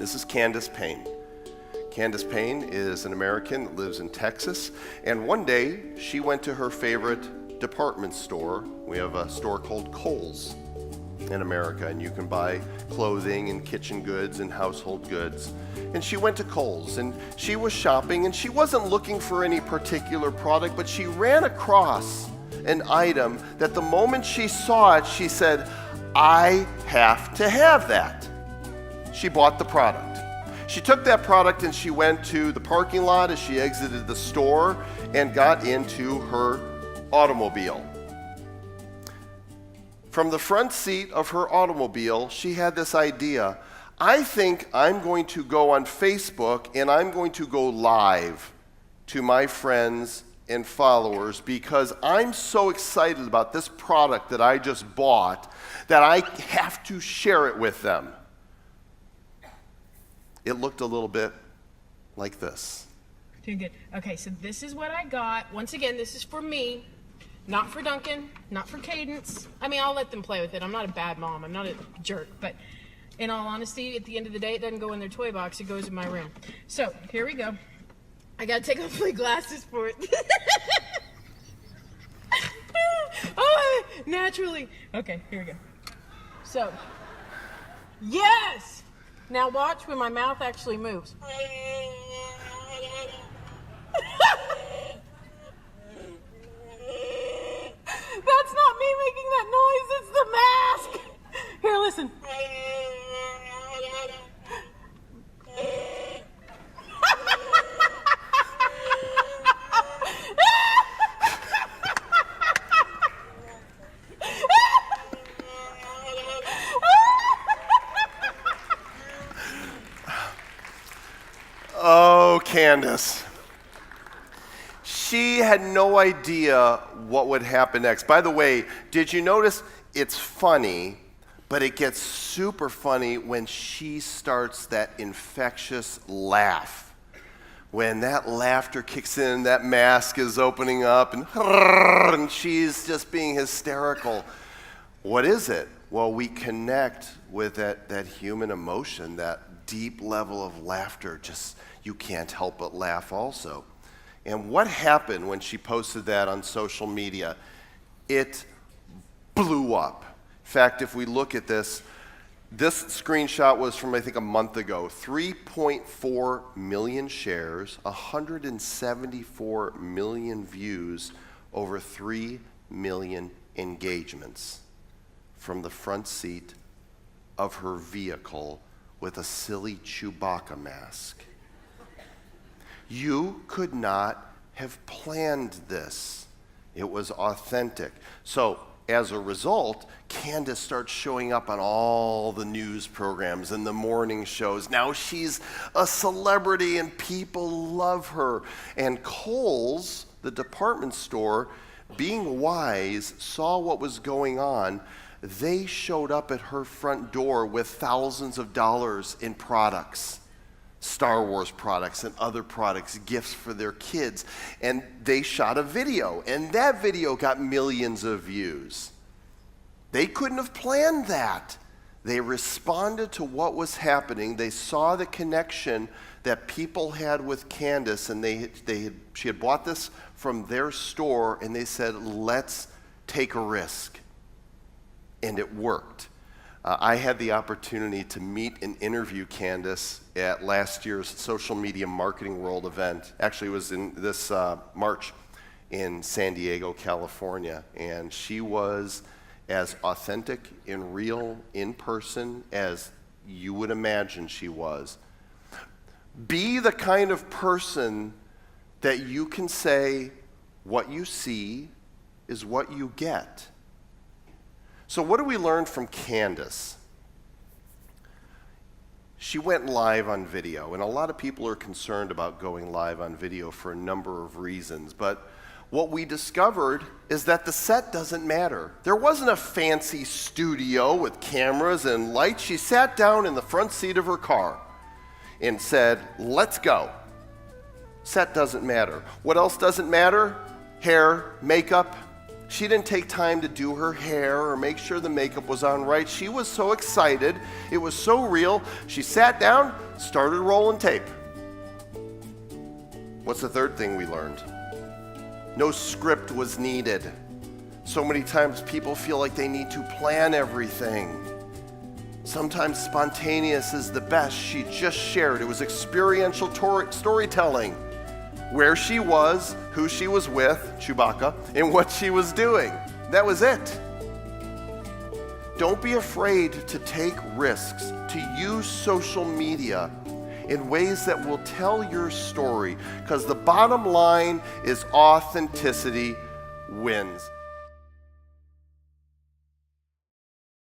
This is Candace Payne. Candace Payne is an American that lives in Texas, and one day she went to her favorite department store. We have a store called Kohl's in America, and you can buy clothing and kitchen goods and household goods. And she went to Kohl's and she was shopping, and she wasn't looking for any particular product, but she ran across an item that the moment she saw it, she said, "I have to have that." She bought the product. She took that product and she went to the parking lot as she exited the store and got into her automobile. From the front seat of her automobile, she had this idea: I think I'm going to go on Facebook and I'm going to go live to my friends and followers because I'm so excited about this product that I just bought that I have to share it with them. It looked a little bit like this. Doing good. Okay, so this is what I got. Once again, this is for me, not for Duncan, not for Cadence. I mean, I'll let them play with it. I'm not a bad mom. I'm not a jerk. But in all honesty, at the end of the day, it doesn't go in their toy box. It goes in my room. So here we go. I got to take off my glasses for it. Oh, naturally. Okay, here we go. So, yes! Now watch when my mouth actually moves. That's not me making that noise, it's the mask! Here, listen. Oh, Candace. She had no idea what would happen next. By the way, did you notice it's funny, but it gets super funny when she starts that infectious laugh. When that laughter kicks in, that mask is opening up, and she's just being hysterical. What is it? Well, we connect with that human emotion, that deep level of laughter. Just, you can't help but laugh also. And what happened when she posted that on social media? It blew up. In fact, if we look at this screenshot was from, I think, a month ago. 3.4 million shares, 174 million views, over 3 million engagements from the front seat of her vehicle with a silly Chewbacca mask. You could not have planned this. It was authentic. So, as a result, Candace starts showing up on all the news programs and the morning shows. Now she's a celebrity and people love her. And Kohl's, the department store, being wise, saw what was going on. They showed up at her front door with thousands of dollars in products. Star Wars products and other products, gifts for their kids. And they shot a video, and that video got millions of views. They couldn't have planned that. They responded to what was happening. They saw the connection that people had with Candace, and she had bought this from their store, and they said, let's take a risk. And it worked. I had the opportunity to meet and interview Candace at last year's Social Media Marketing World event. Actually, it was in this March in San Diego, California. And she was as authentic and real in person as you would imagine she was. Be the kind of person that you can say, what you see is what you get. So what do we learn from Candace? She went live on video, and a lot of people are concerned about going live on video for a number of reasons, but what we discovered is that the set doesn't matter. There wasn't a fancy studio with cameras and lights. She sat down in the front seat of her car and said, let's go. Set doesn't matter. What else doesn't matter? Hair, makeup. She didn't take time to do her hair or make sure the makeup was on right. She was so excited. It was so real. She sat down, started rolling tape. What's the third thing we learned? No script was needed. So many times people feel like they need to plan everything. Sometimes spontaneous is the best. She just shared. It was experiential storytelling. Where she was, who she was with, Chewbacca, and what she was doing. That was it. Don't be afraid to take risks, to use social media in ways that will tell your story, because the bottom line is authenticity wins.